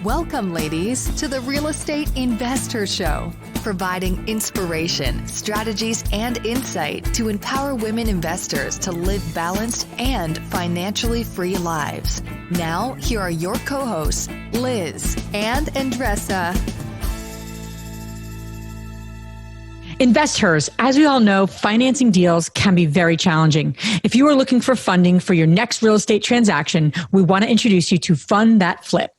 Welcome, ladies, to the Real Estate Investor Show, providing inspiration, strategies, and insight to empower women investors to live balanced and financially free lives. Now, here are your co-hosts, Liz and Andressa. Investors, as we all know, financing deals can be very challenging. If you are looking for funding for your next real estate transaction, we want to introduce you to Fund That Flip.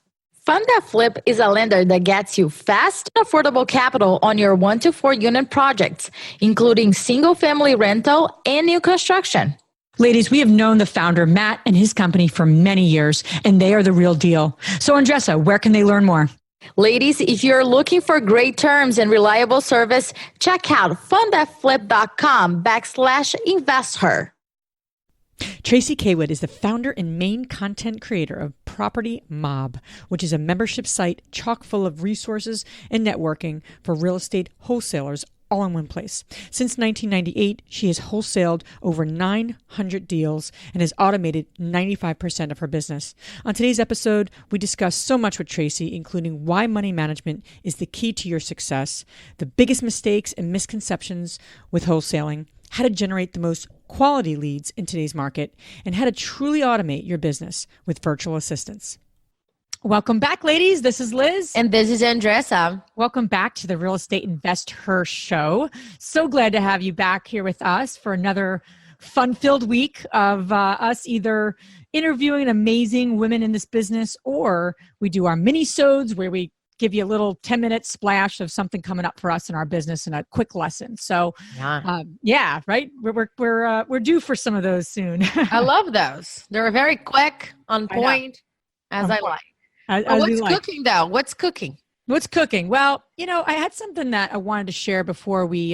Fund That Flip is a lender that gets you fast and affordable capital on your 1 to 4 unit projects, including single family rental and new construction. Ladies, we have known the founder, Matt, and his company for many years, and they are the real deal. So, Andressa, where can they learn more? Ladies, if you're looking for great terms and reliable service, check out fundthatflip.com/investor. Tracy Kaywood is the founder and main content creator of Property Mob, which is a membership site chock full of resources and networking for real estate wholesalers all in one place. Since 1998, she has wholesaled over 900 deals and has automated 95% of her business. On today's episode, we discuss so much with Tracy, including why money management is the key to your success, the biggest mistakes and misconceptions with wholesaling, how to generate the most quality leads in today's market, and how to truly automate your business with virtual assistants. Welcome back, ladies. This is Liz. And this is Andressa. Welcome back to the Real Estate Investor Show. So glad to have you back here with us for another fun-filled week of us either interviewing amazing women in this business, or we do our mini-sodes where we give you a little 10-minute splash of something coming up for us in our business and a quick lesson. So, yeah, right. We're due for some of those soon. I love those. They're very quick, on point, as I like. What's cooking though? What's cooking? What's cooking? Well, I had something that I wanted to share before we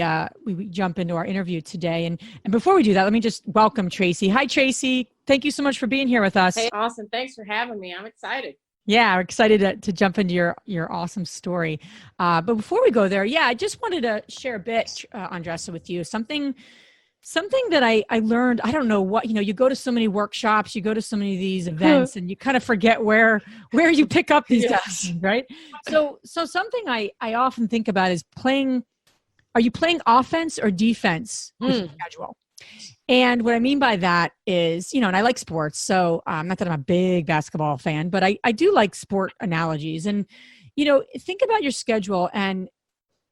jump into our interview today. And before we do that, let me just welcome Tracy. Hi, Tracy. Thank you so much for being here with us. Hey, awesome. Thanks for having me. I'm excited. Yeah, we're excited to jump into your awesome story. But before we go there, I just wanted to share a bit, Andressa, with you. Something that I learned. I don't know what, you go to so many workshops, you go to so many of these events, and you kind of forget where you pick up these lessons, right? So something I often think about is are you playing offense or defense with your schedule? And what I mean by that is, and I like sports, so not that I'm a big basketball fan, but I do like sport analogies. And, think about your schedule, and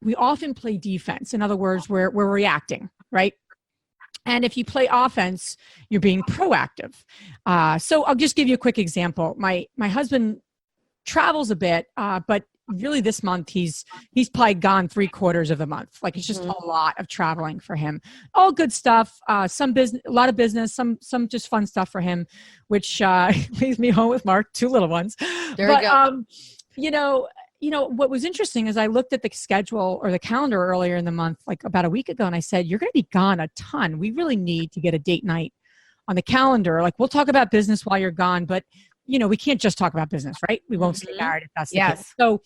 we often play defense. In other words, we're reacting, right? And if you play offense, you're being proactive. So I'll just give you a quick example. My husband travels a bit, but really this month he's probably gone 3/4 of the month. Like, it's just a lot of traveling for him. All good stuff. Some business, a lot of business, some just fun stuff for him, which leaves me home with Mark, 2 little ones. There we go. What was interesting is I looked at the schedule or the calendar earlier in the month, like about a week ago, and I said, you're going to be gone a ton. We really need to get a date night on the calendar. Like, we'll talk about business while you're gone, but we can't just talk about business, right? We won't stay married if that's the case. So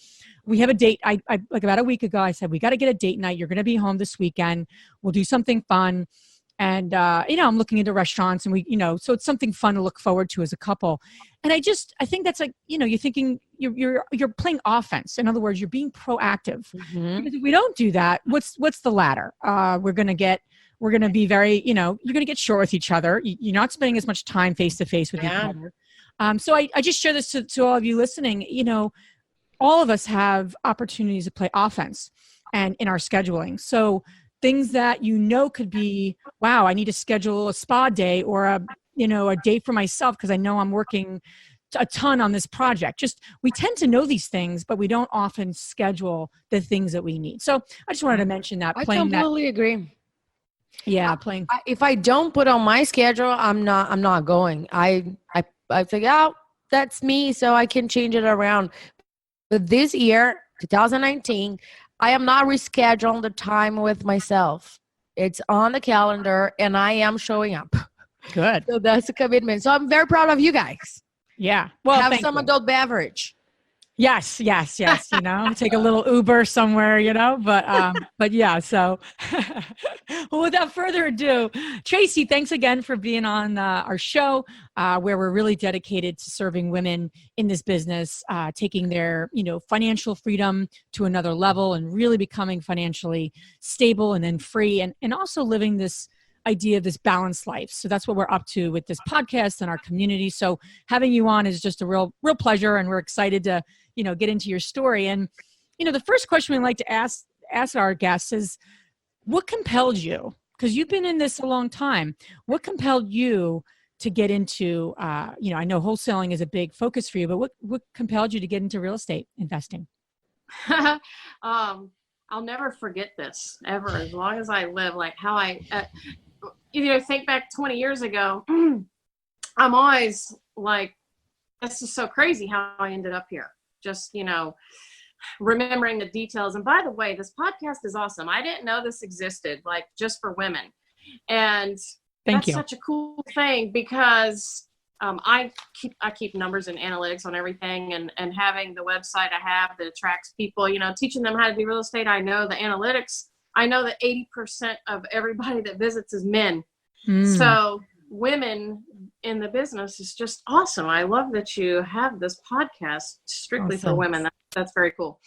we have a date. I like about a week ago, I said, we got to get a date night. You're going to be home this weekend. We'll do something fun. And, I'm looking into restaurants, and so it's something fun to look forward to as a couple. And I think that's like, you're thinking you're playing offense. In other words, you're being proactive. Because if we don't do that, what's the latter? We're going to be very, you're going to get short with each other. You're not spending as much time face to face with each other. So I just share this to all of you listening. All of us have opportunities to play offense and in our scheduling. So things that could be, wow, I need to schedule a spa day or a day for myself because I know I'm working a ton on this project. We tend to know these things, but we don't often schedule the things that we need. So I just wanted to mention that. I completely agree. Yeah, playing. If I don't put on my schedule, I'm not going. I think, that's me, so I can change it around. But this year, 2019, I am not rescheduling the time with myself. It's on the calendar, and I am showing up. Good. So that's a commitment. So I'm very proud of you guys. Yeah. Well, have some adult beverage. Yes. Take a little Uber somewhere, but yeah. So, Well, without further ado, Tracy, thanks again for being on our show, where we're really dedicated to serving women in this business, taking their, financial freedom to another level and really becoming financially stable and then free, and also living this idea of this balanced life. So that's what we're up to with this podcast and our community. So having you on is just a real pleasure, and we're excited to, get into your story. And, the first question we like to ask our guests is, what compelled you? Because you've been in this a long time. What compelled you to get into, I know wholesaling is a big focus for you, but what compelled you to get into real estate investing? I'll never forget this ever, as long as I live. Like how I, think back 20 years ago, I'm always like, this is so crazy how I ended up here. Just, remembering the details. And by the way, this podcast is awesome. I didn't know this existed, like just for women. And Thank that's you. such a cool thing, because I keep numbers and analytics on everything, and having the website I have that attracts people, teaching them how to do real estate. I know the analytics. I know that 80% of everybody that visits is men. So women in the business is just awesome. I love that you have this podcast strictly for women. That's very cool.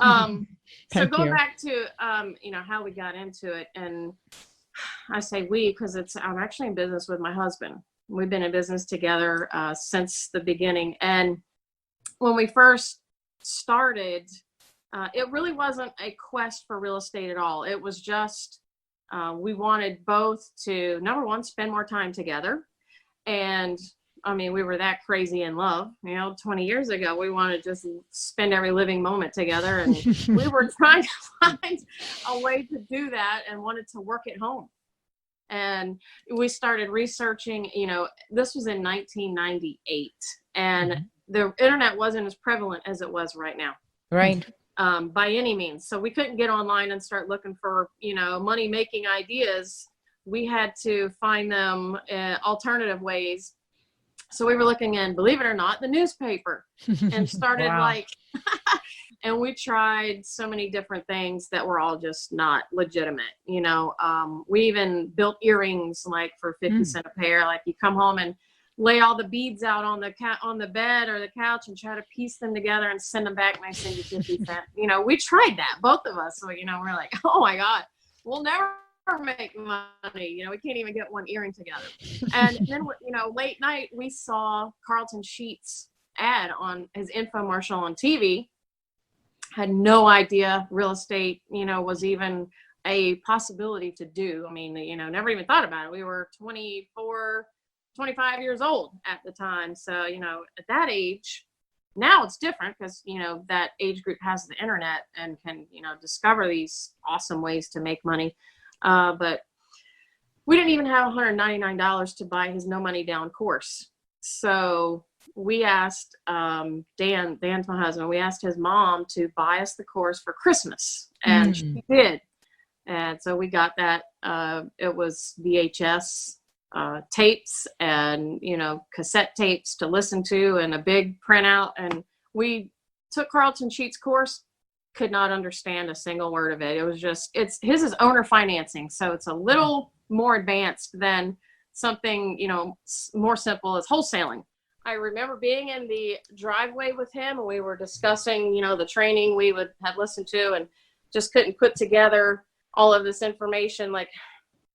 So going back to, how we got into it, and I say we, because I'm actually in business with my husband. We've been in business together since the beginning. And when we first started, it really wasn't a quest for real estate at all. It was just, we wanted both to, number one, spend more time together. And we were that crazy in love, 20 years ago. We wanted to just spend every living moment together. And we were trying to find a way to do that and wanted to work at home. And we started researching, this was in 1998, and the internet wasn't as prevalent as it was right now. Right. By any means. So we couldn't get online and start looking for, money making ideas. We had to find them alternative ways. So we were looking in, believe it or not, the newspaper, and started and we tried so many different things that were all just not legitimate. We even built earrings like for 50 cents a pair. Like you come home and lay all the beads out on the bed or the couch and try to piece them together and send them back, and I send you 50 cents. We tried that, both of us. So, we're like, oh my God, we'll never make money. We can't even get one earring together. And then, late night, we saw Carlton Sheets ad on his infomercial on TV. Had no idea real estate, was even a possibility to do. Never even thought about it. We were 24, 25 years old at the time. So, at that age, now it's different because, that age group has the internet and can, discover these awesome ways to make money. But we didn't even have $199 to buy his no money down course. So we asked Dan's my husband, we asked his mom to buy us the course for Christmas, and she did. And so we got that. It was VHS tapes and, cassette tapes to listen to, and a big printout. And we took Carlton Sheets' course, could not understand a single word of it. It was just, his is owner financing. So it's a little more advanced than something, more simple as wholesaling. I remember being in the driveway with him, and we were discussing, the training we had listened to, and just couldn't put together all of this information. Like,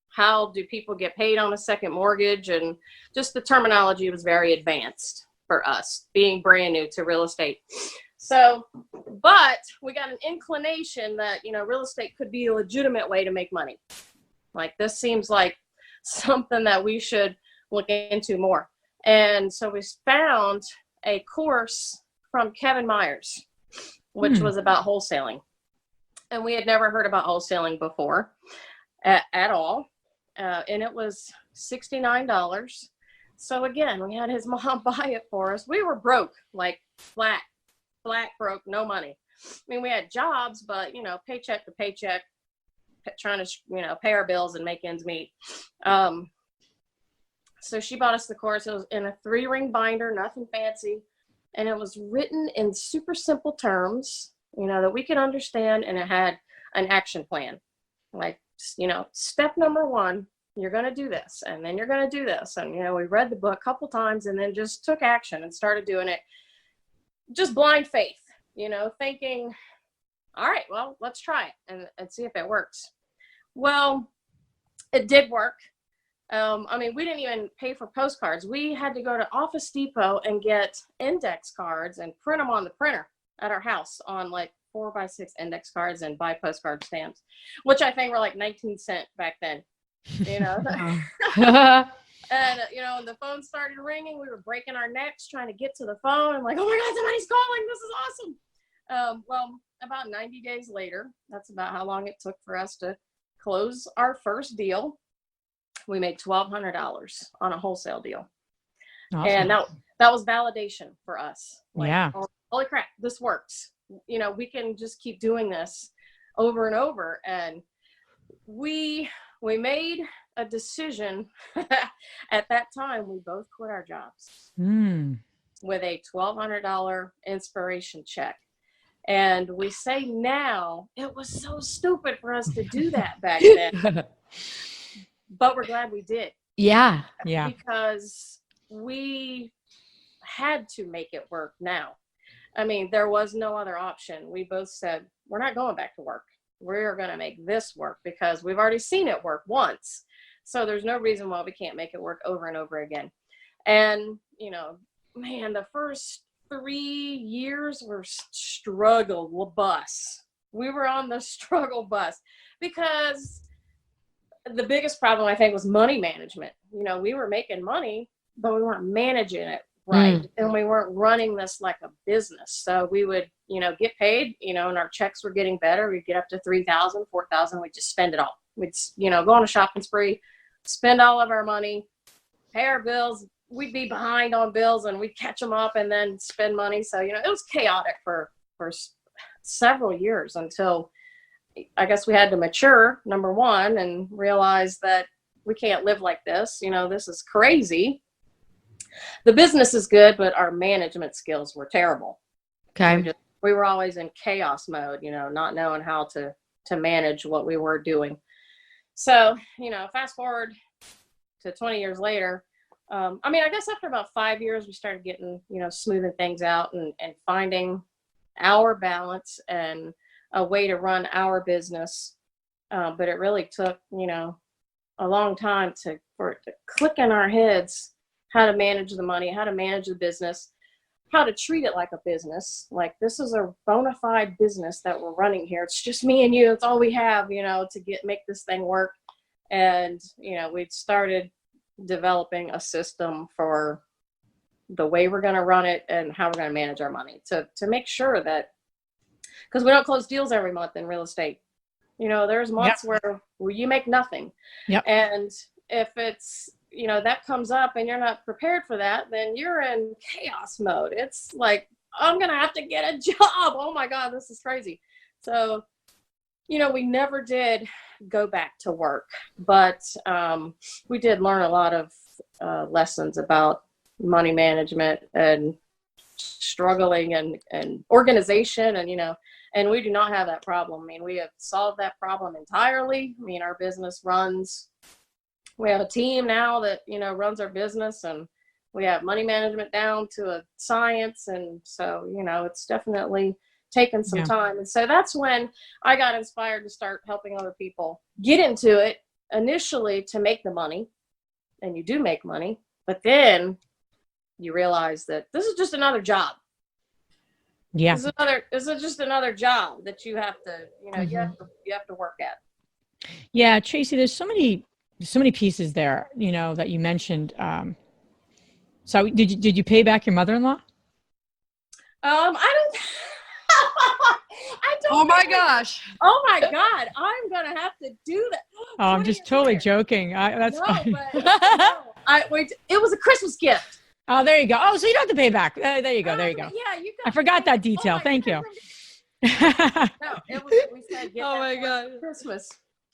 how do people get paid on a second mortgage? And just the terminology was very advanced for us, being brand new to real estate. So, but we got an inclination that, real estate could be a legitimate way to make money. Like, this seems like something that we should look into more. And so we found a course from Kevin Myers, which was about wholesaling. And we had never heard about wholesaling before at all. And it was $69. So again, we had his mom buy it for us. We were broke, like flat broke, no money. We had jobs, but, paycheck to paycheck, trying to, pay our bills and make ends meet. So she bought us the course. It was in a 3-ring binder, nothing fancy. And it was written in super simple terms, that we could understand. And it had an action plan. Like, step number one, you're going to do this, and then you're going to do this. And, we read the book a couple times and then just took action and started doing it. Just blind faith, thinking, all right, well, let's try it and see if it works. Well, it did work. We didn't even pay for postcards. We had to go to Office Depot and get index cards and print them on the printer at our house on like 4x6 index cards and buy postcard stamps, which I think were like 19 cents back then. And when the phone started ringing, we were breaking our necks trying to get to the phone. I'm like, oh my God, somebody's calling. This is awesome. Well, about 90 days later, that's about how long it took for us to close our first deal. We made $1,200 on a wholesale deal. Awesome. And that was validation for us. Like, yeah. Holy crap, this works. We can just keep doing this over and over. And we made a decision at that time. We both quit our jobs with a $1,200 inspiration check. And we say now, it was so stupid for us to do that back then. But we're glad we did. Yeah. Yeah. Because we had to make it work now. There was no other option. We both said, we're not going back to work. We're going to make this work because we've already seen it work once. So there's no reason why we can't make it work over and over again. And, the first 3 years were struggle bus. We were on the struggle bus because the biggest problem, I think, was money management. We were making money, but we weren't managing it right. And we weren't running this like a business. So we would, get paid, and our checks were getting better. We'd get up to $3,000, $4,000. We'd just spend it all. We'd, go on a shopping spree, spend all of our money, pay our bills. We'd be behind on bills and we'd catch them up and then spend money. So, it was chaotic for several years until I guess we had to mature, number one, and realize that we can't live like this. This is crazy. The business is good, but our management skills were terrible. Okay. We were always in chaos mode, not knowing how to manage what we were doing. So, fast forward to 20 years later, I guess after about 5 years, we started getting, smoothing things out and finding our balance and a way to run our business. But it really took, a long time for it to click in our heads how to manage the money, how to manage the business, how to treat it like a business. Like, this is a bona fide business that we're running here. It's just me and you. It's all we have, to make this thing work. And, we'd started developing a system for the way we're going to run it and how we're going to manage our money to make sure that, because we don't close deals every month in real estate. There's months where you make nothing. Yep. And if it's, that comes up and you're not prepared for that, then you're in chaos mode. It's like, I'm going to have to get a job. Oh my God, this is crazy. So, we never did go back to work, but we did learn a lot of lessons about money management and struggling and organization and we do not have that problem. We have solved that problem entirely. our business runs, we have a team now that, runs our business, and we have money management down to a science. And so, it's definitely taken some time. And so that's when I got inspired to start helping other people get into it initially to make the money. And you do make money, but then you realize that this is just another job. Yeah. This is just another job that you have to, you have to work at. Yeah, Tracy, there's so many pieces there, that you mentioned. So did you pay back your mother-in-law? I don't. Oh my gosh. Oh my God. I'm going to have to do that. Oh, I'm just totally joking. That's funny. It was a Christmas gift. Oh, there you go. Oh, so you don't have to pay back. There you go. There you go. Yeah, you got. I forgot that detail. Thank you. No, it was. We said, oh my God, Christmas.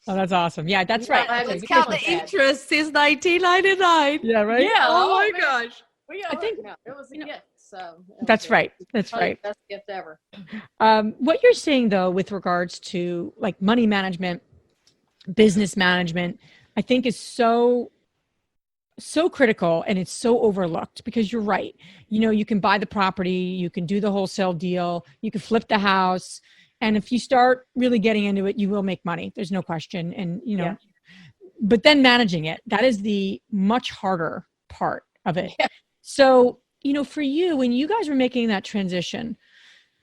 Oh, that's awesome. Yeah, that's right. Let's count the interest since 1999. Yeah, right. Yeah. Oh my gosh. I think it was a gift. So that's right. That's right. Best gift ever. What you're saying though, with regards to like money management, business management, I think is so critical, and it's so overlooked, because you're right. You can buy the property, you can do the wholesale deal, you can flip the house. And if you start really getting into it, you will make money. There's no question. And, Yeah. but then managing it, that is the much harder part of it. Yeah. So, for you, when you guys were making that transition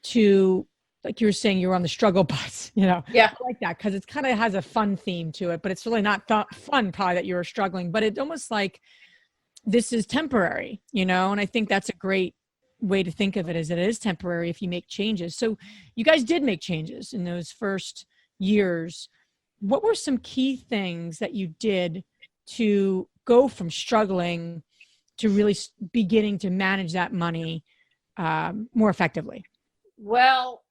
to, like you were saying, you were on the struggle bus, Yeah. I like that, because it kind of has a fun theme to it, but it's really not fun probably that you were struggling, but it's almost like this is temporary, and I think that's a great way to think of it, is it is temporary if you make changes. So you guys did make changes in those first years. What were some key things that you did to go from struggling to really beginning to manage that money more effectively? Well,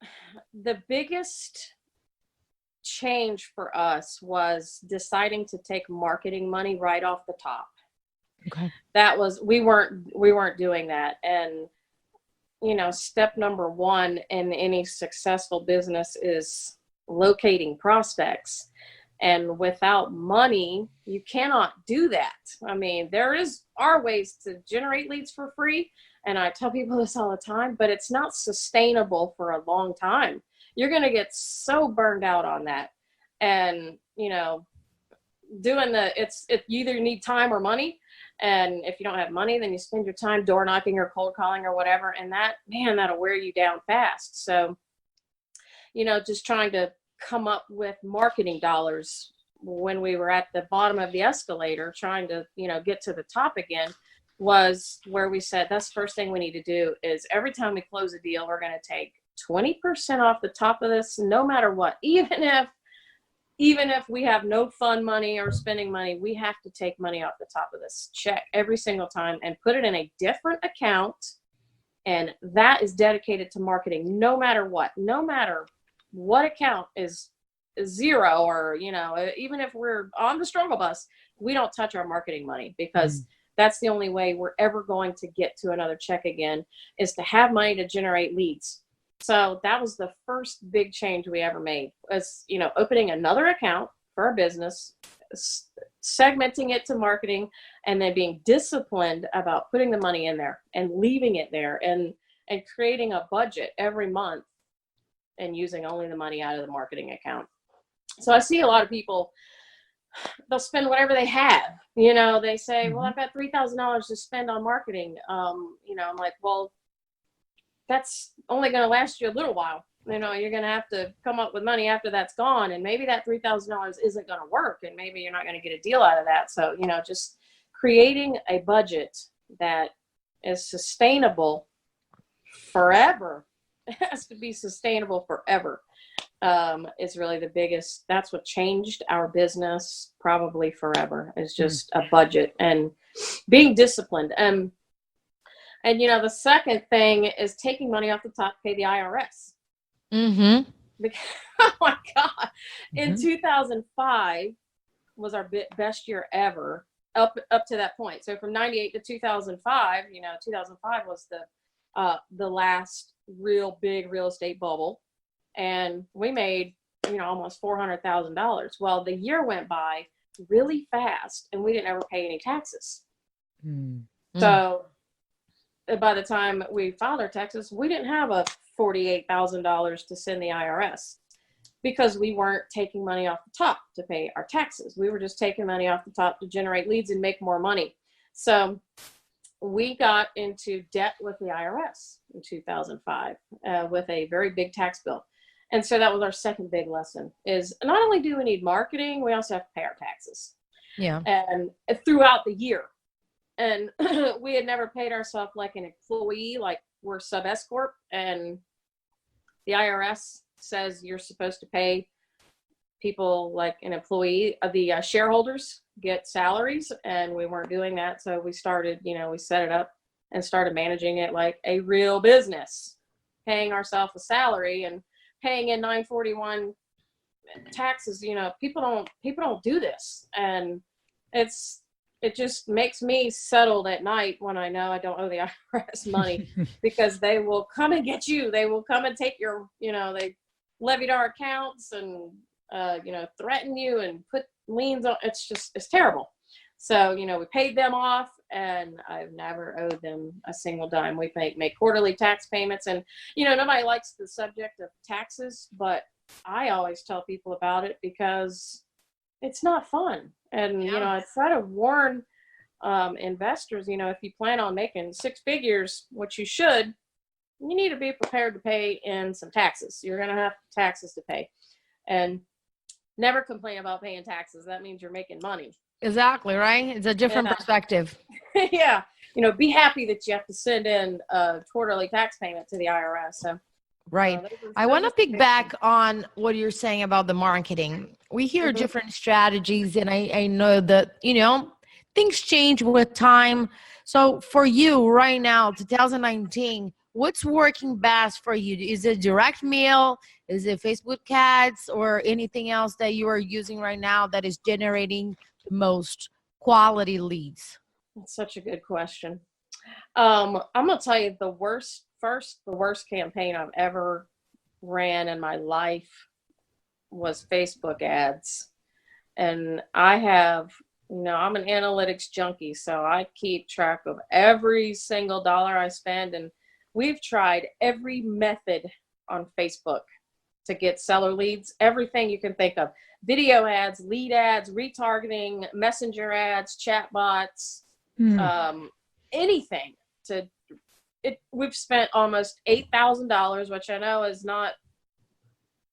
the biggest change for us was deciding to take marketing money right off the top. Okay. That was, we weren't doing that. And, step number one in any successful business is locating prospects. And without money, you cannot do that. I mean, are ways to generate leads for free. And I tell people this all the time, but it's not sustainable for a long time. You're going to get so burned out on that. And, you either need time or money. And if you don't have money, then you spend your time door knocking or cold calling or whatever. And that'll wear you down fast. So, just trying to come up with marketing dollars when we were at the bottom of the escalator, trying to, get to the top again, was where we said, that's the first thing we need to do is every time we close a deal, we're going to take 20% off the top of this, no matter what. Even if we have no fun money or spending money, we have to take money off the top of this check every single time and put it in a different account. And that is dedicated to marketing, no matter what account is zero, or, even if we're on the struggle bus, we don't touch our marketing money, because that's the only way we're ever going to get to another check again, is to have money to generate leads. So that was the first big change we ever made, was, opening another account for our business, segmenting it to marketing, and then being disciplined about putting the money in there and leaving it there, and creating a budget every month and using only the money out of the marketing account. So I see a lot of people, they'll spend whatever they have. They say, well, I've got $3,000 to spend on marketing. I'm like, well, that's only going to last you a little while. You're going to have to come up with money after that's gone. And maybe that $3,000 isn't going to work. And maybe you're not going to get a deal out of that. So, just creating a budget that is sustainable forever. It has to be sustainable forever. Is really the biggest. That's what changed our business probably forever, is just a budget and being disciplined. And the second thing is taking money off the top to pay the IRS. Mm-hmm. Oh my God. In 2005 was our best year ever up to that point. So from 98 to 2005, 2005 was the last real big real estate bubble. And we made, almost $400,000. Well, the year went by really fast and we didn't ever pay any taxes. So by the time we filed our taxes, we didn't have a $48,000 to send the IRS, because we weren't taking money off the top to pay our taxes. We were just taking money off the top to generate leads and make more money. So we got into debt with the IRS in 2005 with a very big tax bill. And so that was our second big lesson, is not only do we need marketing, we also have to pay our taxes. Yeah. And throughout the year. And we had never paid ourselves like an employee, like we're sub S corp, and the IRS says you're supposed to pay people like an employee. The shareholders get salaries, and we weren't doing that. So we started, we set it up and started managing it like a real business, paying ourselves a salary and paying in 941 taxes. People don't do this, and it just makes me settled at night when I know I don't owe the IRS money, because they will come and get you. They will come and take your, they levied our accounts, and threaten you and put liens on. It's terrible. So, we paid them off, and I've never owed them a single dime. We make quarterly tax payments, and, nobody likes the subject of taxes, but I always tell people about it because it's not fun. And, I try to warn investors, if you plan on making six figures, which you should, you need to be prepared to pay in some taxes. You're going to have taxes to pay. And never complain about paying taxes. That means you're making money. Exactly, right? It's a different perspective. Yeah. Be happy that you have to send in a quarterly tax payment to the IRS. So, right. I want to pick back on what you're saying about the marketing. We hear different strategies, and I know that, things change with time. So for you right now, 2019, what's working best for you? Is it direct mail? Is it Facebook ads or anything else that you are using right now that is generating the most quality leads? That's such a good question. I'm going to tell you the worst campaign I've ever ran in my life was Facebook ads. And I have, I'm an analytics junkie, so I keep track of every single dollar I spend. And we've tried every method on Facebook to get seller leads, everything you can think of. Video ads, lead ads, retargeting, messenger ads, chat bots, anything. We've spent almost $8,000, which I know is not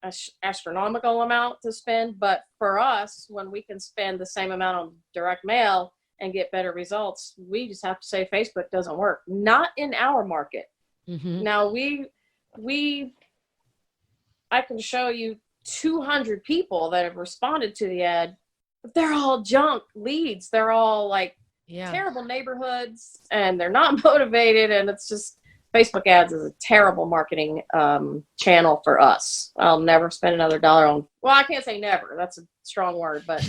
an astronomical amount to spend, but for us, when we can spend the same amount on direct mail and get better results, we just have to say Facebook doesn't work. Not in our market. Now I can show you 200 people that have responded to the ad, but they're all junk leads. They're all terrible neighborhoods, and they're not motivated. And it's just, Facebook ads is a terrible marketing channel for us. I'll never spend another dollar on, well, I can't say never. That's a strong word, but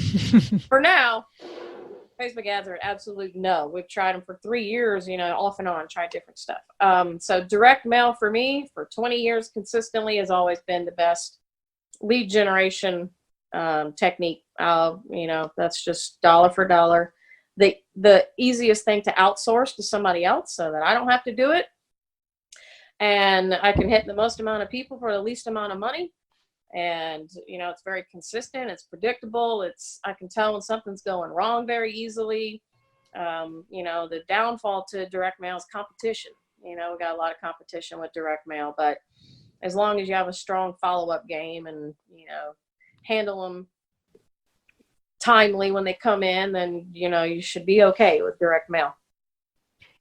for now, Facebook ads are an absolute no. We've tried them for 3 years, off and on, tried different stuff. So direct mail for me for 20 years consistently has always been the best lead generation technique. That's just dollar for dollar. The easiest thing to outsource to somebody else so that I don't have to do it. And I can hit the most amount of people for the least amount of money. And, it's very consistent. It's predictable. I can tell when something's going wrong very easily. The downfall to direct mail is competition. We got a lot of competition with direct mail, but as long as you have a strong follow-up game and, handle them timely when they come in, then, you should be okay with direct mail.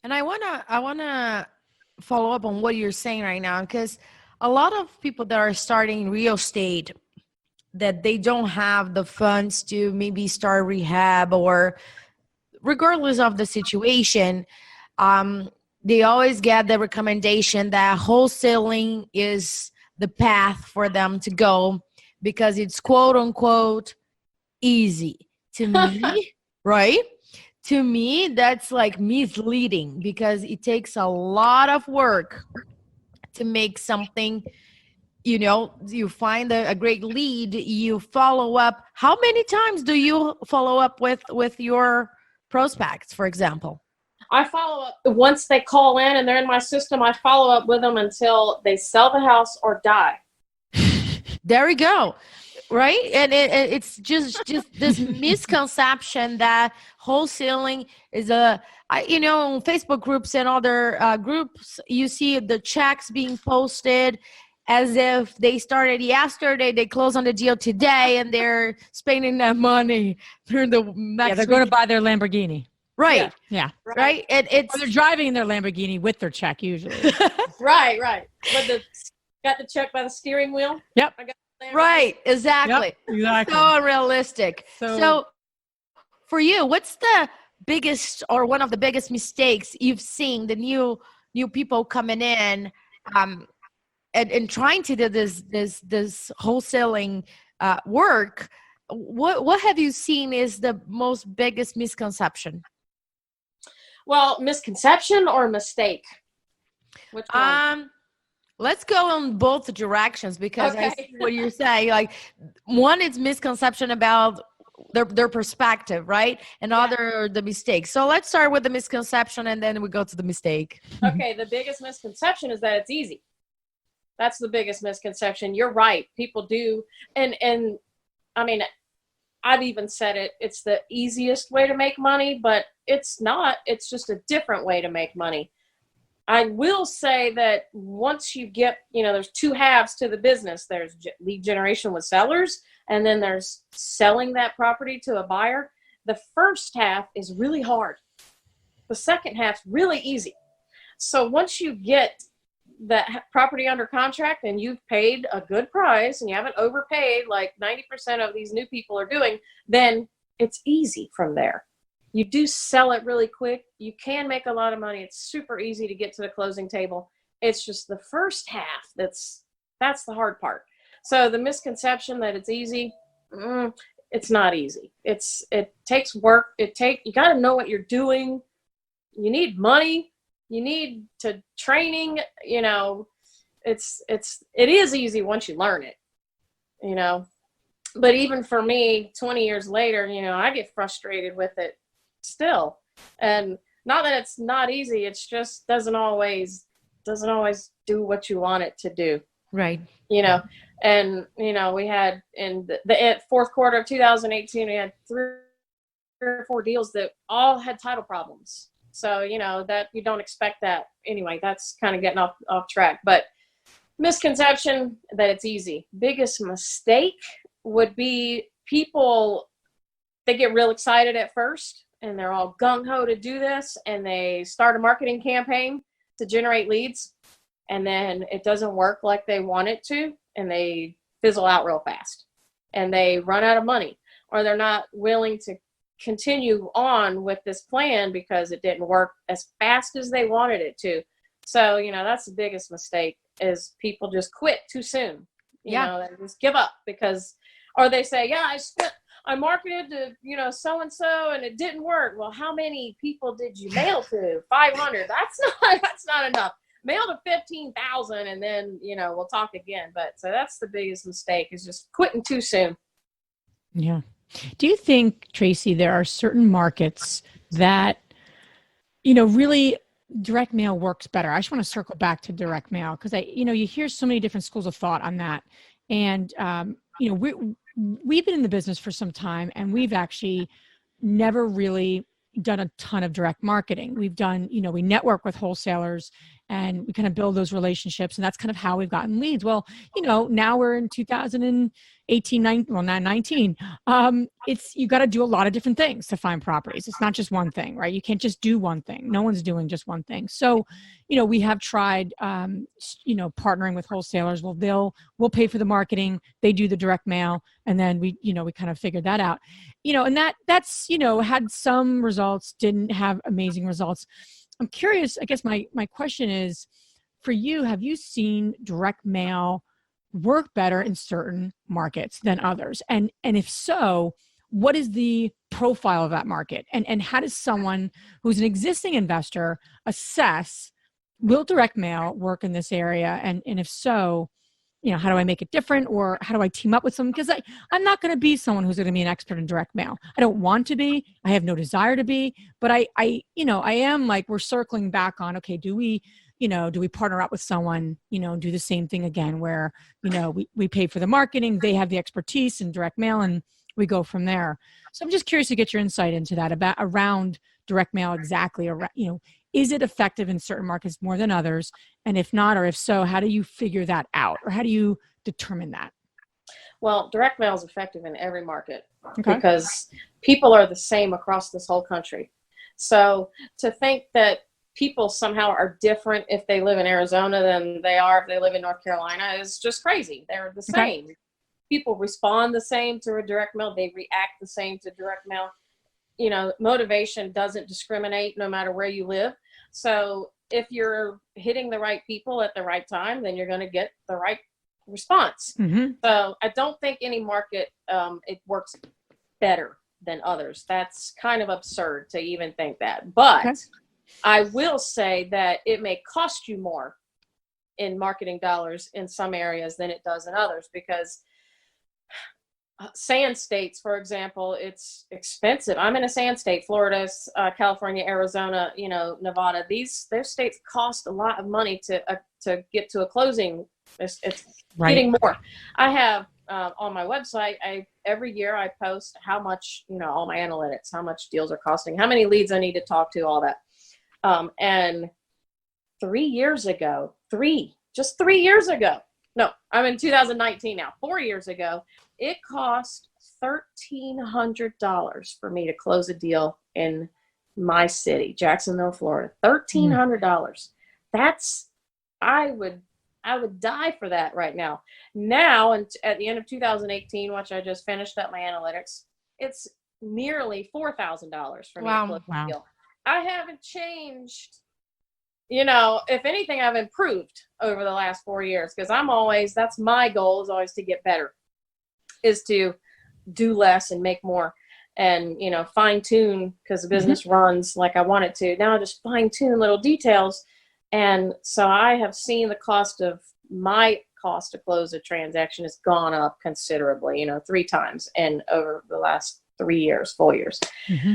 And I want to follow up on what you're saying right now, because a lot of people that are starting real estate, that they don't have the funds to maybe start rehab, or regardless of the situation, they always get the recommendation that wholesaling is the path for them to go because it's quote unquote easy. To me, right? To me, that's misleading because it takes a lot of work to make something. You find a great lead, you follow up. How many times do you follow up with your prospects, for example? I follow up once they call in and they're in my system. I follow up with them until they sell the house or die. There we go. Right. And it's just this misconception that wholesaling is on Facebook groups and other groups, you see the checks being posted as if they started yesterday, they close on the deal today, and they're spending that money through the next they're going to buy their Lamborghini. Right. Yeah. Right. And or they're driving in their Lamborghini with their check usually. Right. But got the check by the steering wheel. Yep. Right. Exactly. Yep, exactly. So unrealistic. So for you, what's the biggest or one of the biggest mistakes you've seen the new people coming in and trying to do this wholesaling work? What have you seen is the most biggest misconception? Well, misconception or mistake? Which one? Let's go on both directions because I Okay. see what you're saying. Like, one is misconception about their perspective, right? And Yeah. other the mistake. So let's start with the misconception and then we go to the mistake. Okay, the biggest misconception is that it's easy. That's the biggest misconception. You're right. People do, and I mean, I've even said it. It's the easiest way to make money, but it's not. It's just a different way to make money. I will say that once you get, there's two halves to the business. There's lead generation with sellers, and then there's selling that property to a buyer. The first half is really hard. The second half's really easy. So once you get that property under contract and you've paid a good price and you haven't overpaid like 90% of these new people are doing, then it's easy from there. You do sell it really quick. You can make a lot of money. It's super easy to get to the closing table. It's just the first half that's the hard part. So the misconception that it's easy, it's not easy. It takes work. You got to know what you're doing. You need money. You need to training. It is easy once you learn it. But even for me, 20 years later, I get frustrated with it still. And not that it's not easy, it's just doesn't always do what you want it to do. Right. And we had in the fourth quarter of 2018, we had 3 or 4 deals that all had title problems. So, that you don't expect that. Anyway, that's kind of getting off track. But misconception that it's easy. Biggest mistake would be people, they get real excited at first and they're all gung-ho to do this and they start a marketing campaign to generate leads and then it doesn't work like they want it to and they fizzle out real fast and they run out of money or they're not willing to continue on with this plan because it didn't work as fast as they wanted it to. So, that's the biggest mistake is people just quit too soon. They just give up or they say, I marketed to, so-and-so and it didn't work. Well, how many people did you mail to? 500. That's not enough. Mail to 15,000 and then, we'll talk again. But so that's the biggest mistake is just quitting too soon. Yeah. Do you think, Tracy, there are certain markets that, really direct mail works better? I just want to circle back to direct mail because you hear so many different schools of thought on that. And, we've been in the business for some time and we've actually never really done a ton of direct marketing. We've done, we network with wholesalers and we kind of build those relationships and that's kind of how we've gotten leads. Well, now we're in 2018, 19. You got to do a lot of different things to find properties. It's not just one thing, right? You can't just do one thing. No one's doing just one thing. So, we have tried, partnering with wholesalers. Well, we'll pay for the marketing. They do the direct mail. And then we kind of figured that out, and that's, had some results, didn't have amazing results. I'm curious, I guess my question is for you, have you seen direct mail work better in certain markets than others? And if so, what is the profile of that market? And how does someone who's an existing investor assess, will direct mail work in this area? And if so, how do I make it different? Or how do I team up with someone? Because I'm not going to be someone who's going to be an expert in direct mail. I don't want to be. I have no desire to be. But I am like, we're circling back on, okay, do we partner up with someone, do the same thing again where, we pay for the marketing, they have the expertise in direct mail and we go from there. So I'm just curious to get your insight into that around direct mail exactly, or, is it effective in certain markets more than others? And if not, or if so, how do you figure that out? Or how do you determine that? Well, direct mail is effective in every market because people are the same across this whole country. So to think that people somehow are different if they live in Arizona than they are if they live in North Carolina is just crazy. They're the same. People respond the same to a direct mail. They react the same to direct mail. Motivation doesn't discriminate no matter where you live. So if you're hitting the right people at the right time, then you're going to get the right response. Mm-hmm. So I don't think any market, it works better than others. That's kind of absurd to even think that. But I will say that it may cost you more in marketing dollars in some areas than it does in others, because sand states, for example, it's expensive. I'm in a sand state, Florida, California, Arizona, Nevada. Those states cost a lot of money to get to a closing. It's Right. getting more. I have on my website, every year I post how much, all my analytics, how much deals are costing, how many leads I need to talk to, all that. And 3 years ago, just 3 years ago, no, I'm in 2019 now, 4 years ago, it cost $1,300 for me to close a deal in my city, Jacksonville, Florida. $1,300. That's, I would die for that right now. Now, and at the end of 2018, which I just finished up my analytics, it's nearly $4,000 for me to close a deal. I haven't changed. If anything, I've improved over the last 4 years, because that's my goal, is always to get better, is to do less and make more, and, fine tune, because the business runs like I want it to. Now I just fine tune little details. And so I have seen my cost to close a transaction has gone up considerably, 3 times and over the last 3 years, 4 years. Mm-hmm.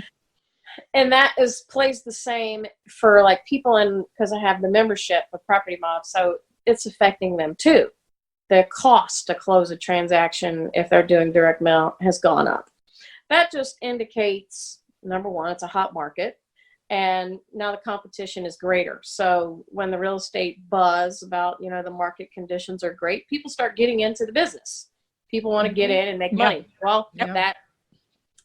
And that plays the same for like people because I have the membership with Property Mob. So it's affecting them too. The cost to close a transaction, if they're doing direct mail, has gone up. That just indicates, number one, it's a hot market. And now the competition is greater. So when the real estate buzz about, the market conditions are great, people start getting into the business. People want to get in and make money. Well,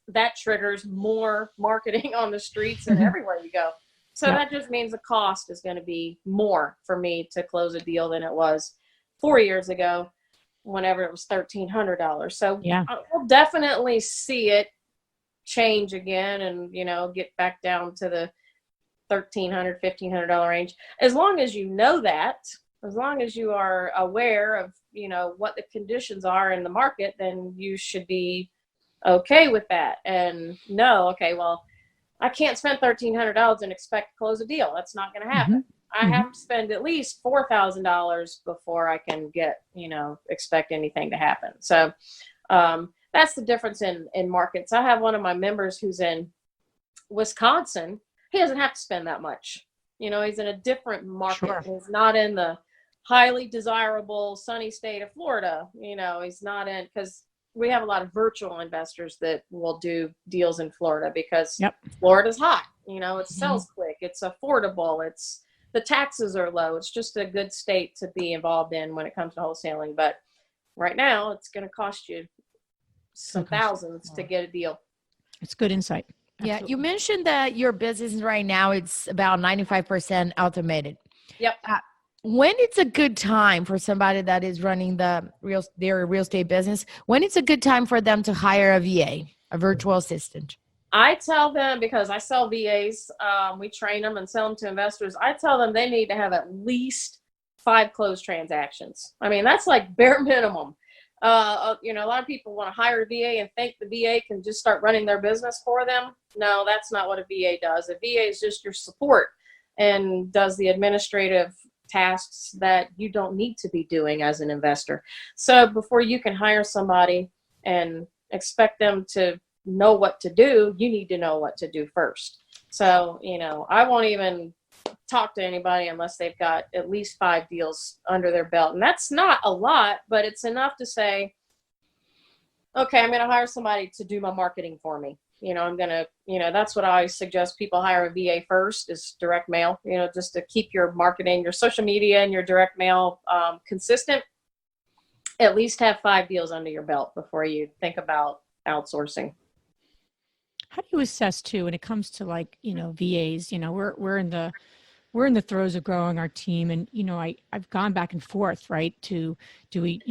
that triggers more marketing on the streets and everywhere you go. So that just means the cost is going to be more for me to close a deal than it was 4 years ago, whenever it was $1,300. So I'll definitely see it change again and, get back down to the $1,300, $1,500 range. As long as you know that, as long as you are aware of, what the conditions are in the market, then you should be okay with that. And okay, well, I can't spend $1,300 and expect to close a deal. That's not going to happen. I have to spend at least $4,000 before I can get, expect anything to happen. So that's the difference in markets. I have one of my members who's in Wisconsin. He doesn't have to spend that much. He's in a different market. Sure. He's not in the highly desirable sunny state of Florida. He's not in, because we have a lot of virtual investors that will do deals in Florida because Florida's hot. It sells quick. It's affordable. The taxes are low. It's just a good state to be involved in when it comes to wholesaling. But right now, it's going to cost you some thousands to get a deal. It's good insight. Absolutely. Yeah, you mentioned that your business right now, it's about 95% automated. Yep. When it's a good time for somebody that is running their real estate business, when it's a good time for them to hire a VA, a virtual assistant? I tell them, because I sell VAs, we train them and sell them to investors. I tell them they need to have at least 5 closed transactions. I mean, that's like bare minimum. A lot of people want to hire a VA and think the VA can just start running their business for them. No, that's not what a VA does. A VA is just your support and does the administrative tasks that you don't need to be doing as an investor. So before you can hire somebody and expect them to know what to do, you need to know what to do first. So, I won't even talk to anybody unless they've got at least 5 deals under their belt. And that's not a lot, but it's enough to say, okay, I'm going to hire somebody to do my marketing for me. That's what I always suggest people hire a VA first, is direct mail, just to keep your marketing, your social media and your direct mail consistent. At least have 5 deals under your belt before you think about outsourcing. How do you assess too, when it comes to VAs, we're in the throes of growing our team, and I've gone back and forth, right? Do we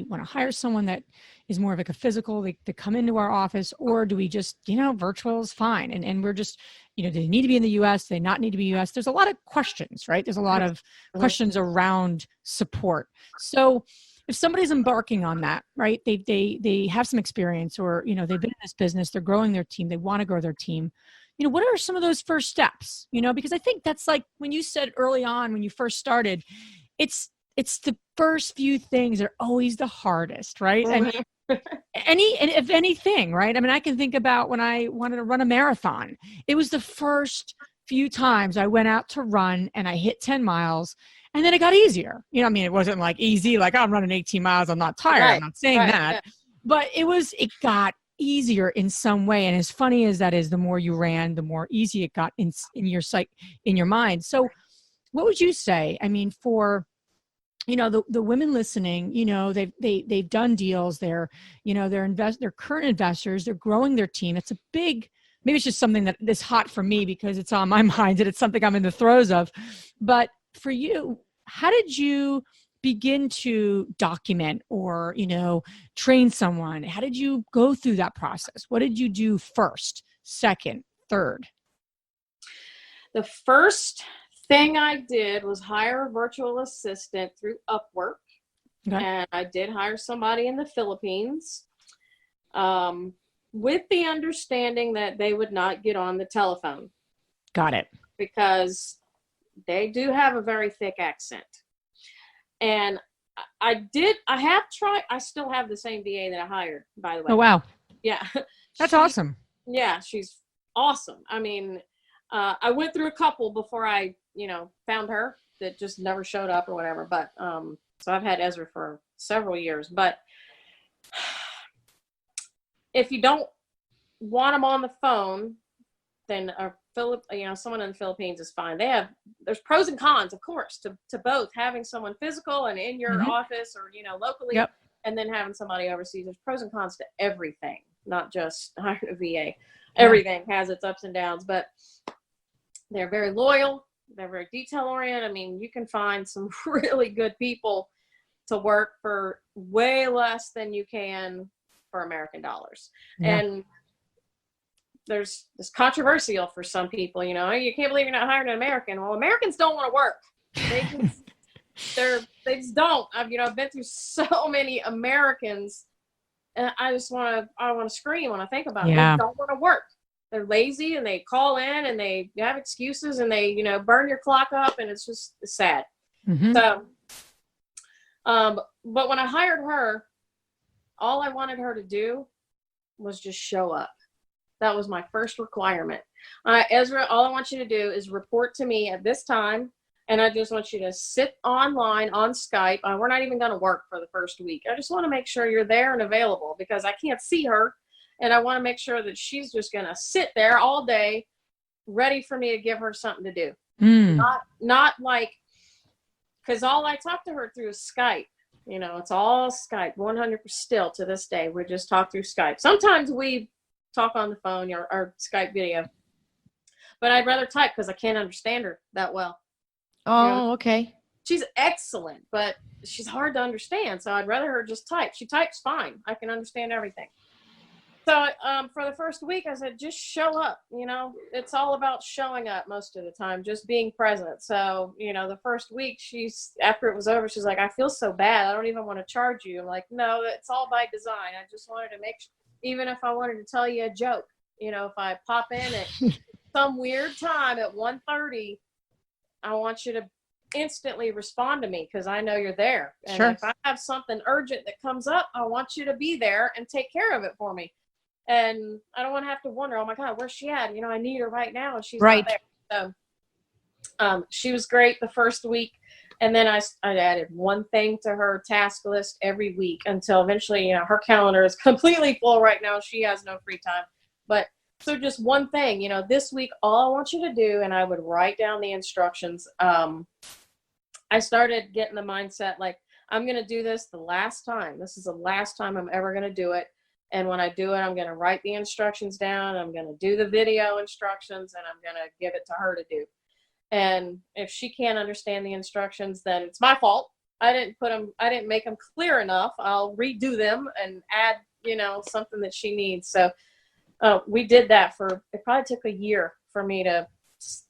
want to hire someone that is more of like a physical, they come into our office, or do we just, virtual is fine, and we're just, do they need to be in the US? Do they not need to be US? There's a lot of questions, right? There's a lot of questions around support. So if somebody's embarking on that, right, they have some experience, or they've been in this business, they're growing their team, they want to grow their team. What are some of those first steps? Because I think that's like when you said early on when you first started, it's it's the first few things are always the hardest, right? I mean, Mhm. if anything, right? I mean, I can think about when I wanted to run a marathon. It was the first few times I went out to run and I hit 10 miles, and then it got easier. You know, I mean, it wasn't like easy, like I'm running 18 miles, I'm not tired. I'm Right, not saying right, that. yeah. But it got easier in some way. And as funny as that is, the more you ran, the more easy it got in your psych, in your mind. So what would you say? I mean, for the women listening, they've done deals. They're current investors. They're growing their team. It's a big, maybe it's just something that is hot for me because it's on my mind and it's something I'm in the throes of. But for you, how did you begin to document or, train someone? How did you go through that process? What did you do first, second, third? The first thing I did was hire a virtual assistant through Upwork. Okay. And I did hire somebody in the Philippines, with the understanding that they would not get on the telephone Got it. because they do have a very thick accent. And I still have the same VA that I hired, by the way. Oh, wow. Yeah. That's awesome. Yeah, she's awesome. I mean, I went through a couple before I, found her that just never showed up or whatever. But so I've had Ezra for several years. But if you don't want them on the phone, then someone in the Philippines is fine. There's pros and cons, of course, to both having someone physical and in your office or locally, Yep. and then having somebody overseas. There's pros and cons to everything, not just hiring a VA. Everything has its ups and downs, but they're very loyal. They're very detail oriented. I mean, you can find some really good people to work for way less than you can for American dollars. Yeah. And there's this controversial for some people, you can't believe you're not hiring an American. Well, Americans don't want to work. They just don't. I've been through so many Americans, and I want to scream when I think about it. Yeah. They don't want to work. They're lazy and they call in and they have excuses and they, burn your clock up, and it's just sad. Mm-hmm. So, but when I hired her, all I wanted her to do was just show up. That was my first requirement. Ezra, all I want you to do is report to me at this time, and I just want you to sit online on Skype. We're not even going to work for the first week. I just want to make sure you're there and available because I can't see her, and I want to make sure that she's just going to sit there all day, ready for me to give her something to do. Not like, because all I talk to her through is Skype. It's all Skype, 100% still to this day. We just talk through Skype. Sometimes we talk on the phone or Skype video, but I'd rather type because I can't understand her that well. Oh, okay. She's excellent, but she's hard to understand, so I'd rather her just type. She types fine. I can understand everything. So for the first week, I said, just show up. It's all about showing up most of the time, just being present. So, the first week, after it was over, she's like, I feel so bad. I don't even want to charge you. I'm like, no, it's all by design. I just wanted to make sure, even if I wanted to tell you a joke, if I pop in at some weird time at 1:30, I want you to instantly respond to me because I know you're there. And Sure. If I have something urgent that comes up, I want you to be there and take care of it for me. And I don't want to have to wonder, oh my God, where's she at? I need her right now, and she's Right. not there. So she was great the first week. And then I added one thing to her task list every week until eventually, her calendar is completely full right now. She has no free time. But so just one thing, this week, all I want you to do, and I would write down the instructions. I started getting the mindset, like, I'm going to do this the last time. This is the last time I'm ever going to do it. And when I do it, I'm going to write the instructions down. I'm going to do the video instructions, and I'm going to give it to her to do. And if she can't understand the instructions, then it's my fault. I didn't make them clear enough. I'll redo them and add, something that she needs. So we did that it probably took a year for me to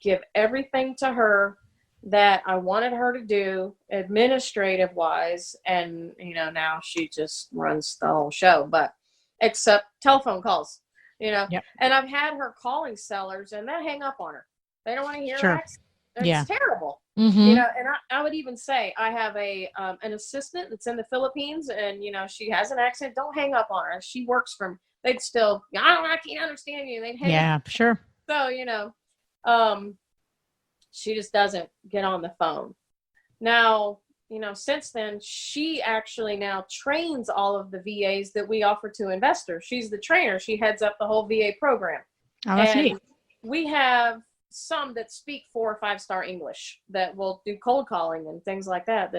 give everything to her that I wanted her to do administrative wise. And, now she just runs the whole show, but except telephone calls, Yep. And I've had her calling sellers and they hang up on her. They don't want to hear Sure. her accent. It's Yeah. terrible. Mm-hmm. And I would even say I have an assistant that's in the Philippines, and she has an accent. Don't hang up on her. She works from. They'd still, I can't understand you. They'd hang up. Yeah, sure. So she just doesn't get on the phone. Now, since then, she actually now trains all of the VAs that we offer to investors. She's the trainer. She heads up the whole VA program. Oh, that's neat. We have some that speak 4 or 5-star English that will do cold calling and things like that,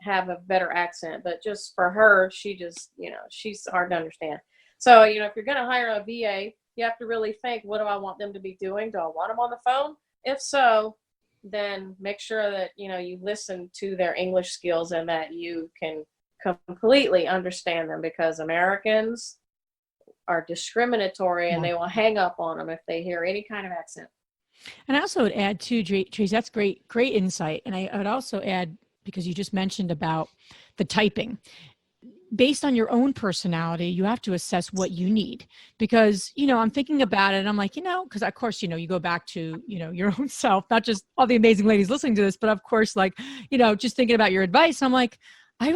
have a better accent. But just for her, she just, she's hard to understand. So, if you're going to hire a VA, you have to really think, what do I want them to be doing? Do I want them on the phone? If so, then make sure that, you listen to their English skills and that you can completely understand them, because Americans are discriminatory and they will hang up on them if they hear any kind of accent. And I also would add too, Trace, that's great insight. And I would also add, because you just mentioned about the typing. Based on your own personality, you have to assess what you need, because, I'm thinking about it and I'm like, because of course, you go back to, your own self, not just all the amazing ladies listening to this, but of course, like, just thinking about your advice, I'm like, I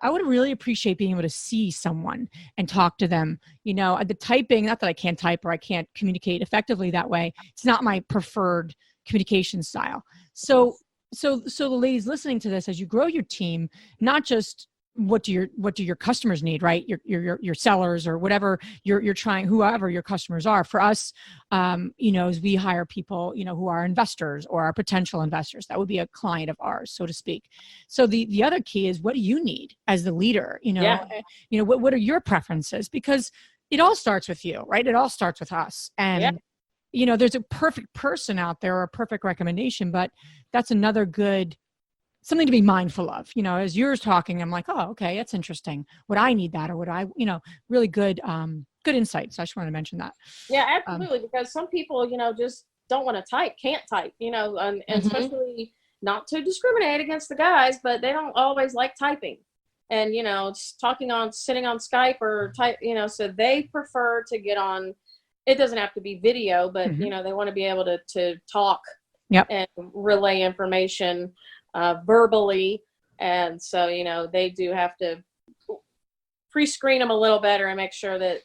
would really appreciate being able to see someone and talk to them. The typing, not that I can't type or I can't communicate effectively that way. It's not my preferred communication style. So the ladies listening to this, as you grow your team, not just what do your customers need, right? Your sellers or whatever you're trying, whoever your customers are. For us, as we hire people, who are investors or are potential investors, that would be a client of ours, so to speak. So the other key is, what do you need as the leader? What are your preferences? Because it all starts with you, right? It all starts with us. And there's a perfect person out there or a perfect recommendation, but that's another good something to be mindful of. As you're talking, I'm like, oh, okay, that's interesting. Would I need that? Or would I, really good insight. So I just wanted to mention that. Yeah, absolutely. Because some people, just don't want to type, can't type, and especially not to discriminate against the guys, but they don't always like typing and, sitting on Skype or type, so they prefer to get on. It doesn't have to be video, but, they want to be able to talk and relay information verbally. And so, they do have to pre-screen them a little better and make sure that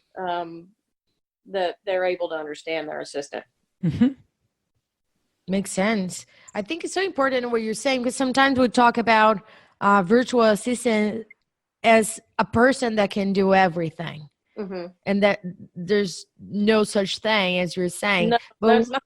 that they're able to understand their assistant. Mm-hmm. Makes sense. I think it's so important what you're saying, because sometimes we talk about virtual assistant as a person that can do everything. Mm-hmm. And that there's no such thing, as you're saying. No, but there's not.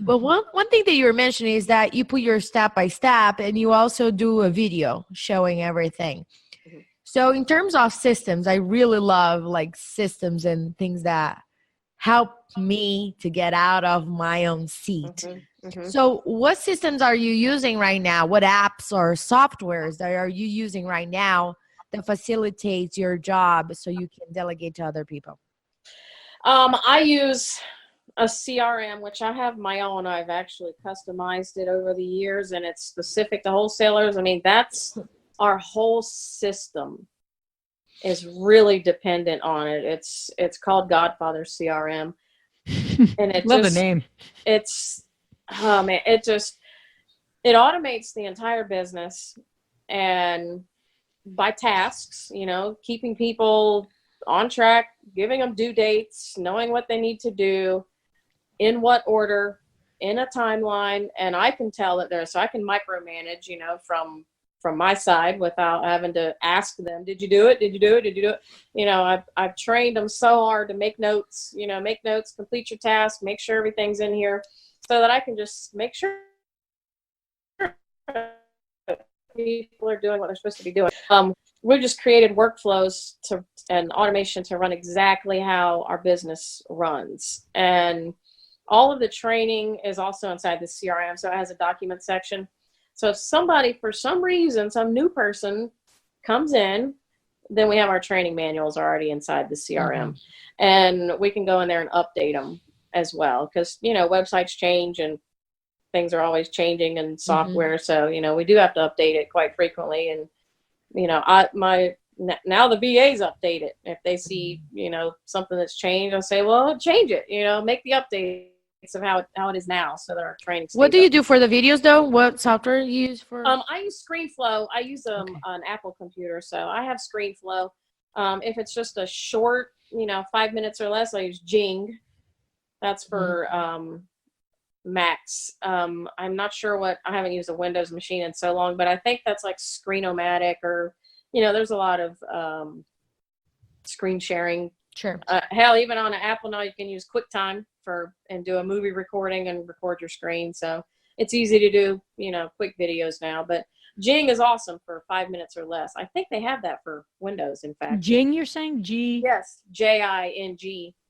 but one thing that you were mentioning is that you put your step by step, and you also do a video showing everything. Mm-hmm. So in terms of systems, I really love like systems and things that help me to get out of my own seat. Mm-hmm. Mm-hmm. So what systems are you using right now? What apps or softwares are you using right now that facilitates your job so you can delegate to other people? I use a CRM, which I have my own. I've actually customized it over the years, and it's specific to wholesalers. I mean, that's our whole system is really dependent on it. It's called Godfather CRM, and it love the name. It's it automates the entire business and by tasks, keeping people on track, giving them due dates, knowing what they need to do, in what order, in a timeline. And I can tell that so I can micromanage, from my side without having to ask them, did you do it? Did you do it? Did you do it? I've trained them so hard to make notes, complete your task, make sure everything's in here, so that I can just make sure people are doing what they're supposed to be doing. We've just created workflows and automation to run exactly how our business runs. And all of the training is also inside the CRM. So it has a document section. So if somebody, for some reason, some new person comes in, then we have our training manuals already inside the CRM. Mm-hmm. And we can go in there and update them as well. Because, websites change and things are always changing in software. Mm-hmm. So, we do have to update it quite frequently. And, now the VAs update it. If they see, something that's changed, I'll say, well, change it, make the update of how it is now. So that our training. What do you do for the videos though? What software you use for? I use ScreenFlow. I use an Apple computer, so I have ScreenFlow. If it's just a short, 5 minutes or less, I use Jing. That's for Macs. I'm not sure I haven't used a Windows machine in so long, but I think that's like Screenomatic or, there's a lot of screen sharing. Sure. Hell, even on an Apple now, you can use QuickTime and do a movie recording and record your screen. So it's easy to do, quick videos now. But Jing is awesome for 5 minutes or less. I think they have that for Windows, in fact. Jing, you're saying? G? Yes, Jing,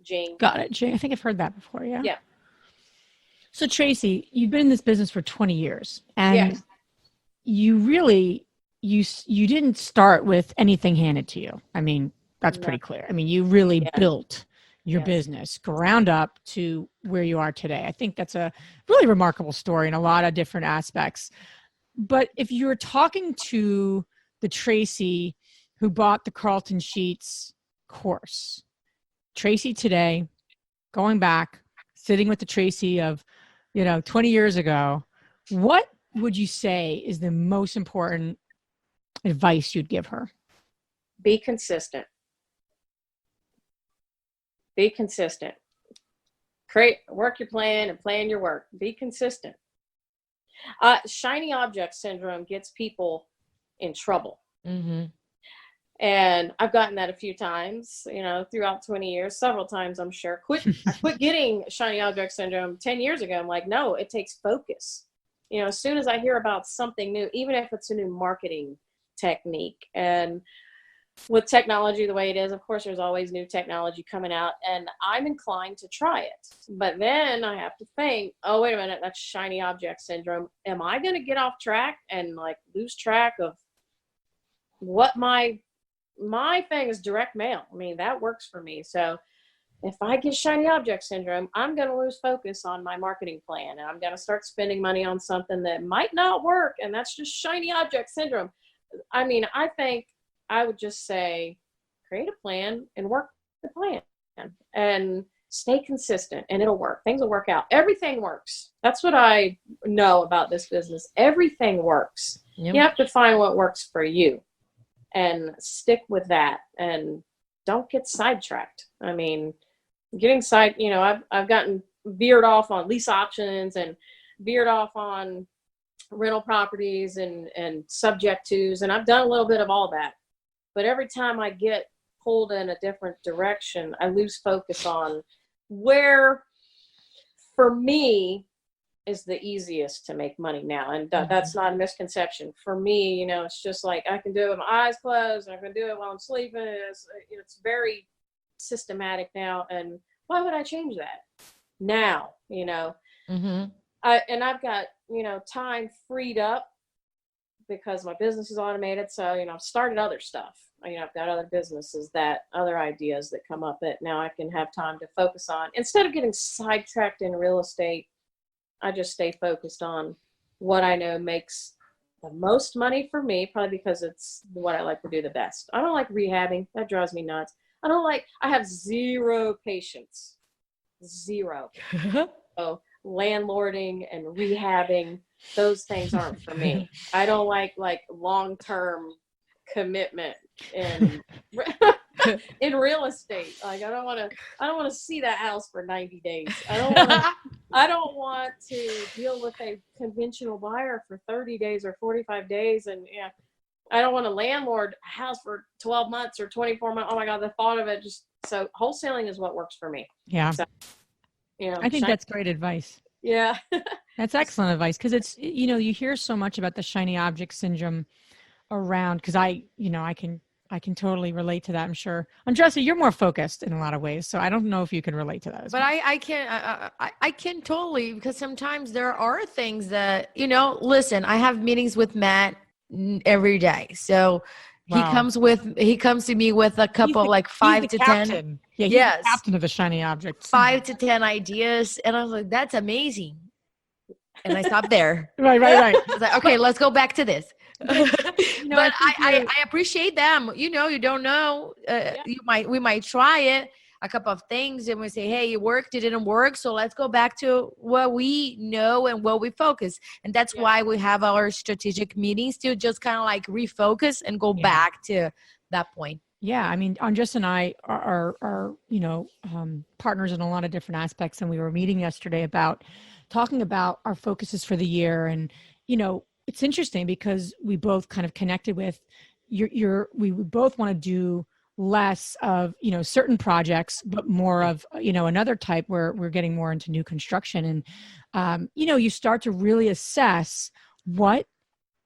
Jing. Got it, Jing. I think I've heard that before, yeah. Yeah. So Tracy, you've been in this business for 20 years. And you really, you didn't start with anything handed to you. I mean, that's pretty clear. I mean, you really built your business ground up to where you are today. I think that's a really remarkable story in a lot of different aspects. But if you're talking to the Tracy who bought the Carlton Sheets course, Tracy today, going back, sitting with the Tracy of, 20 years ago, what would you say is the most important advice you'd give her? Be consistent. Be consistent. Work your plan and plan your work. Be consistent. Shiny object syndrome gets people in trouble. Mm-hmm. And I've gotten that a few times, throughout 20 years, several times, I'm sure. I quit getting shiny object syndrome 10 years ago. I'm like, no, it takes focus. As soon as I hear about something new, even if it's a new marketing technique, and with technology the way it is, of course, there's always new technology coming out, and I'm inclined to try it. But then I have to think, oh, wait a minute, that's shiny object syndrome. Am I going to get off track and lose track of what my thing is? Direct mail. I mean, that works for me. So if I get shiny object syndrome, I'm going to lose focus on my marketing plan, and I'm going to start spending money on something that might not work, and that's just shiny object syndrome. I mean, I think I would just say, create a plan and work the plan and stay consistent, and it'll work. Things will work out. Everything works. That's what I know about this business. Everything works. Yep. You have to find what works for you and stick with that, and don't get sidetracked. I mean, I've gotten veered off on lease options and veered off on rental properties and subject tos, and I've done a little bit of all that. But every time I get pulled in a different direction, I lose focus on where, for me, is the easiest to make money now. And that's not a misconception. For me, it's just like I can do it with my eyes closed, and I can do it while I'm sleeping. It's very systematic now. And why would I change that now? Mm-hmm. I've got, time freed up because my business is automated. So, I've started other stuff. I've got other businesses, other ideas that come up that now I can have time to focus on. Instead of getting sidetracked in real estate, I just stay focused on what I know makes the most money for me, probably because it's what I like to do the best. I don't like rehabbing. That drives me nuts. I have zero patience. Zero. So landlording and rehabbing, those things aren't for me. I don't like long-term commitment in real estate. I don't want to see that house for 90 days. I don't want to deal with a conventional buyer for 30 days or 45 days. And I don't want to landlord a house for 12 months or 24 months. Oh my God, the thought of it so wholesaling is what works for me. Yeah. So, I think that's great advice. Yeah. That's excellent advice. Cause it's, you hear so much about the shiny object syndrome around, cause I can totally relate to that. I'm sure. Andressa, you're more focused in a lot of ways, so I don't know if you can relate to that. But I can totally, because sometimes there are things that, listen, I have meetings with Matt every day. So he comes to me with a couple, 5 to 10. Yeah, he's the captain of the shiny objects. 5 to 10 ideas. And I was like, that's amazing. And I stopped there. Right. I was like, okay, let's go back to this. But I appreciate them. You don't know. We might try it. a couple of things and we say, hey, it worked, it didn't work. So let's go back to what we know and what we focus. And that's why we have our strategic meetings to just kind of like refocus and go back to that point. Yeah, I mean, Andres and I are partners in a lot of different aspects, and we were meeting yesterday about talking about our focuses for the year. And it's interesting because we both kind of connected with we both want to do less of certain projects, but more of another type where we're getting more into new construction. And you start to really assess what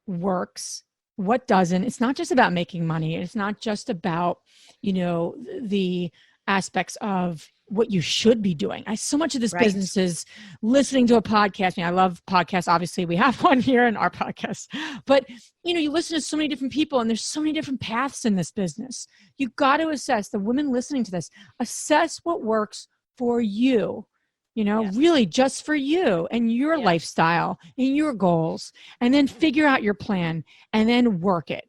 works, what doesn't. It's not just about making money. It's not just about, the aspects of what you should be doing. So much of this business is listening to a podcast. I mean, I love podcasts. Obviously, we have one here in our podcast. But, you listen to so many different people, and there's so many different paths in this business. You got to assess, the women listening to this, assess what works for you. Really just for you and your lifestyle and your goals, and then figure out your plan and then work it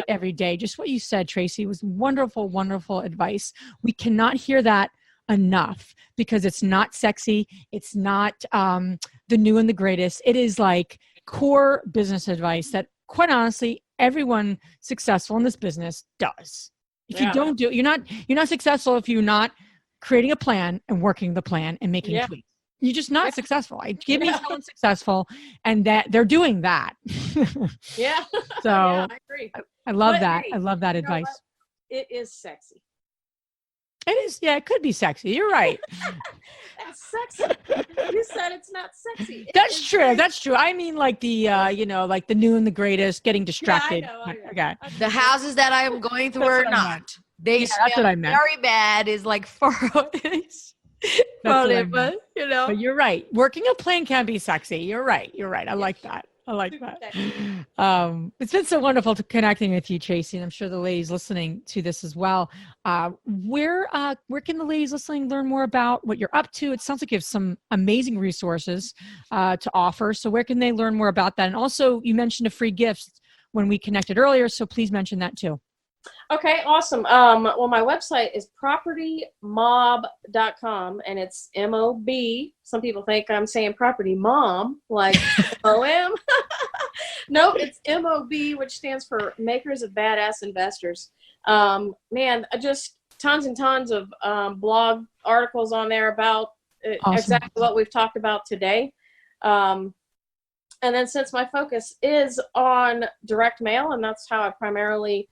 every day. Just what you said, Tracy, was wonderful, wonderful advice. We cannot hear that enough because it's not sexy. It's not the new and the greatest. It is like core business advice that, quite honestly, everyone successful in this business does. If you don't do it, you're not successful if you're not creating a plan and working the plan and making tweaks. You're just not successful. Give me someone successful and that they're doing that. So I agree. I love that. Hey, I love that advice. It is sexy. It is. Yeah, it could be sexy. You're right. That's sexy. You said it's not sexy. That's true. That's true. I mean, like the, like the new and the greatest, getting distracted. Yeah, I know. Okay. The houses that I am going through are not. They that's what I meant. Very bad. Is like for but you're right. Working a plan can be sexy. You're right. I like that. It's been so wonderful to connecting with you, Tracy, and I'm sure the ladies listening to this as well. Where can the ladies listening learn more about what you're up to? It sounds like you have some amazing resources to offer. So where can they learn more about that? And also, you mentioned a free gift when we connected earlier, so please mention that too. Okay, awesome. Well, my website is propertymob.com, and it's M-O-B. Some people think I'm saying property mom, like O-M. No, it's M-O-B, which stands for Makers of Badass Investors. Just tons and tons of blog articles on there about exactly what we've talked about today. And then since my focus is on direct mail, and that's how I primarily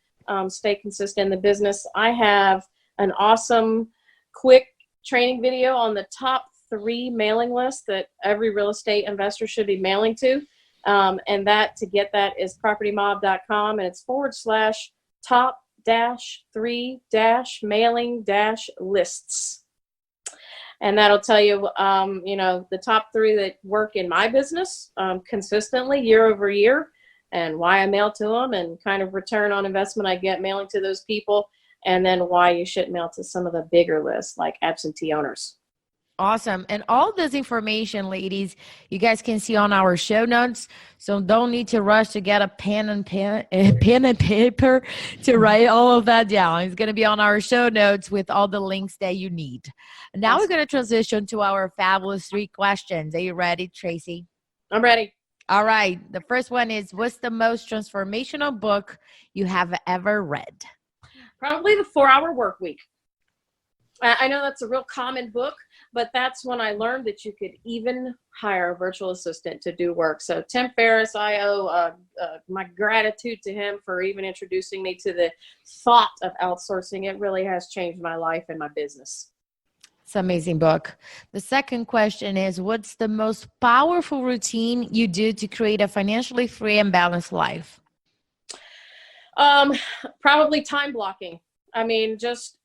stay consistent in the business, I have an awesome quick training video on the top 3 mailing lists that every real estate investor should be mailing to. And that, to get that, is propertymob.com, and it's /top-3-mailing-lists. And that'll tell you, the top 3 that work in my business consistently year over year, and why I mail to them, and kind of return on investment I get mailing to those people, and then why you shouldn't mail to some of the bigger lists like absentee owners. Awesome. And all this information, ladies, you guys can see on our show notes. So don't need to rush to get a pen and paper to write all of that down. It's going to be on our show notes with all the links that you need. And now we're going to transition to our fabulous 3 questions. Are you ready, Tracy? I'm ready. All right. The first one is, what's the most transformational book you have ever read? Probably The 4-Hour Workweek. I know that's a real common book, but that's when I learned that you could even hire a virtual assistant to do work. So Tim Ferriss, I owe my gratitude to him for even introducing me to the thought of outsourcing. It really has changed my life and my business. It's an amazing book. The second question is, what's the most powerful routine you do to create a financially free and balanced life? Probably time blocking. I mean, just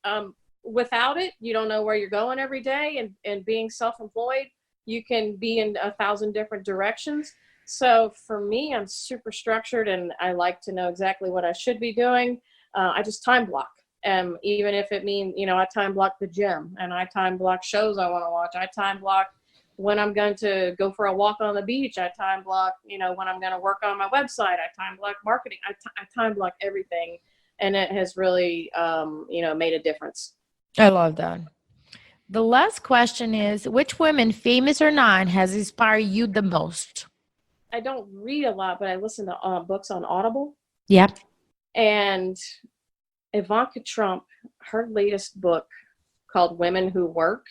without it, you don't know where you're going every day. And being self-employed, you can be in 1,000 different directions. So for me, I'm super structured, and I like to know exactly what I should be doing. I just time block. Even if it means, I time block the gym, and I time block shows I want to watch. I time block when I'm going to go for a walk on the beach. I time block, when I'm going to work on my website. I time block marketing. I time block everything. And it has really, made a difference. I love that. The last question is, which women, famous or not, has inspired you the most? I don't read a lot, but I listen to books on Audible. Yeah. And Ivanka Trump, her latest book called Women Who Work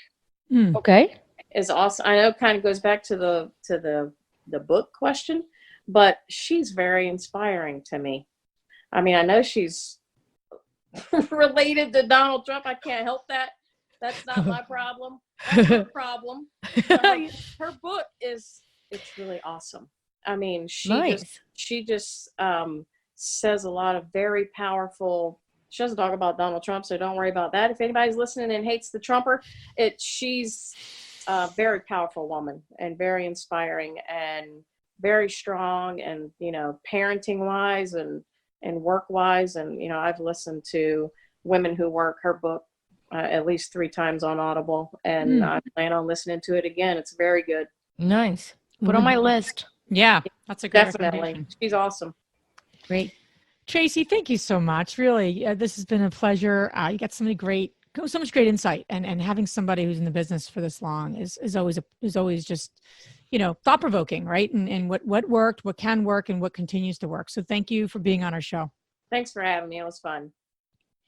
Okay. is awesome. I know it kind of goes back to the book question, but she's very inspiring to me. I mean, I know she's related to Donald Trump. I can't help that. That's not my problem. That's her problem. Her book it's really awesome. I mean, she just says a lot of very powerful. She doesn't talk about Donald Trump, so don't worry about that. If anybody's listening and hates the Trumper, she's a very powerful woman and very inspiring and very strong, and parenting wise and work wise. And I've listened to Women Who Work, her book, at least 3 times on Audible, and I plan on listening to it again. It's very good. Nice. Put on my list. Yeah, that's a great Definitely. recommendation. She's awesome. Great. Tracy, thank you so much. Really, this has been a pleasure. You got so much great insight, and having somebody who's in the business for this long is always just, thought provoking, right? And what worked, what can work, and what continues to work. So thank you for being on our show. Thanks for having me. It was fun.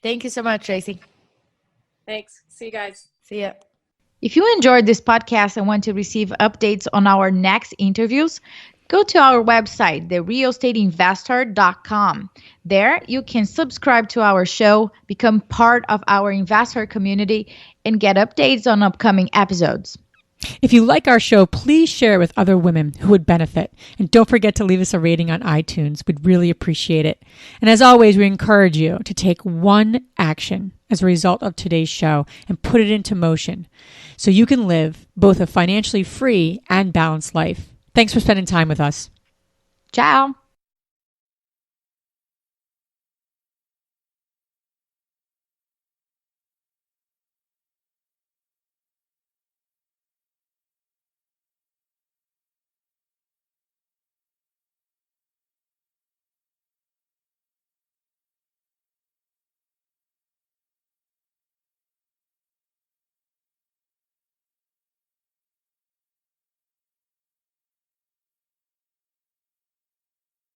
Thank you so much, Tracy. Thanks. See you guys. See ya. If you enjoyed this podcast and want to receive updates on our next interviews, go to our website, therealestateinvestor.com. There, you can subscribe to our show, become part of our investor community, and get updates on upcoming episodes. If you like our show, please share it with other women who would benefit. And don't forget to leave us a rating on iTunes. We'd really appreciate it. And as always, we encourage you to take one action as a result of today's show and put it into motion so you can live both a financially free and balanced life. Thanks for spending time with us. Ciao.